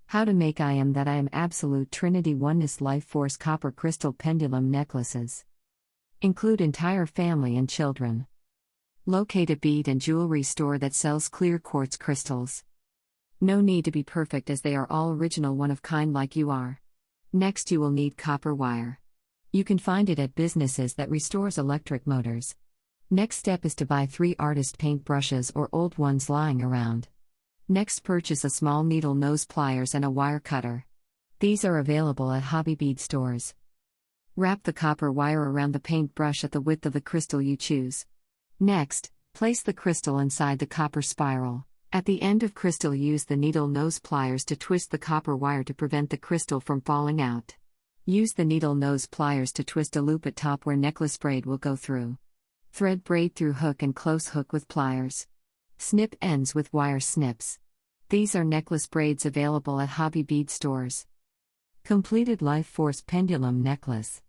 How to make I Am That I Am Absolute Trinity Oneness Life Force Copper Crystal Pendulum Necklaces. Include entire family and children. Locate a bead and jewelry store that sells clear quartz crystals. No need to be perfect as they are all original one-of-kind like you are. Next you will need copper wire. You can find it at businesses that restores electric motors. Next step is to buy 3 artist paint brushes or old ones lying around. Next purchase a small needle nose pliers and a wire cutter. These are available at hobby bead stores. Wrap the copper wire around the paint brush at the width of the crystal you choose. Next, place the crystal inside the copper spiral. At the end of crystal use the needle nose pliers to twist the copper wire to prevent the crystal from falling out. Use the needle nose pliers to twist a loop at top where necklace braid will go through. Thread braid through hook and close hook with pliers. Snip ends with wire snips. These are necklace braids available at hobby bead stores. Completed Life Force Pendulum Necklace.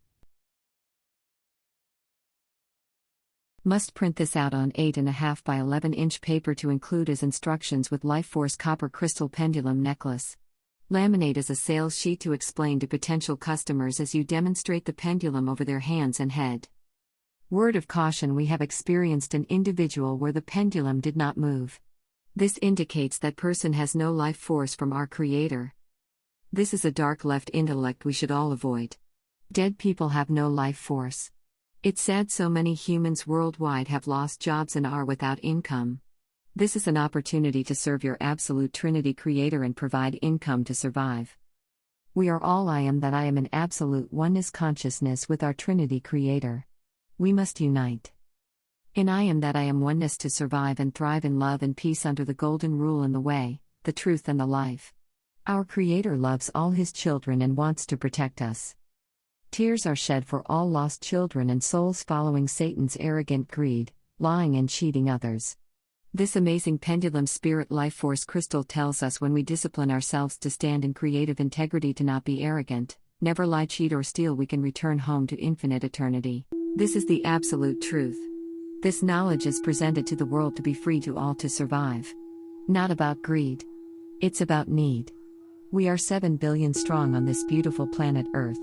Must print this out on 8.5 by 11-inch paper to include as instructions with Life Force Copper Crystal Pendulum Necklace. Laminate as a sales sheet to explain to potential customers as you demonstrate the pendulum over their hands and head. Word of caution: we have experienced an individual where the pendulum did not move. This indicates that person has no life force from our Creator. This is a dark left intellect we should all avoid. Dead people have no life force. It's sad so many humans worldwide have lost jobs and are without income. This is an opportunity to serve your absolute Trinity Creator and provide income to survive. We are all I Am That I Am in absolute oneness consciousness with our Trinity Creator. We must unite. In I Am That I Am oneness to survive and thrive in love and peace under the golden rule and the way, the truth and the life. Our Creator loves all His children and wants to protect us. Tears are shed for all lost children and souls following Satan's arrogant greed, lying and cheating others. This amazing pendulum spirit life force crystal tells us when we discipline ourselves to stand in creative integrity, to not be arrogant, never lie, cheat or steal, we can return home to infinite eternity. This is the absolute truth. This knowledge is presented to the world to be free to all to survive. Not about greed. It's about need. We are 7 billion strong on this beautiful planet Earth.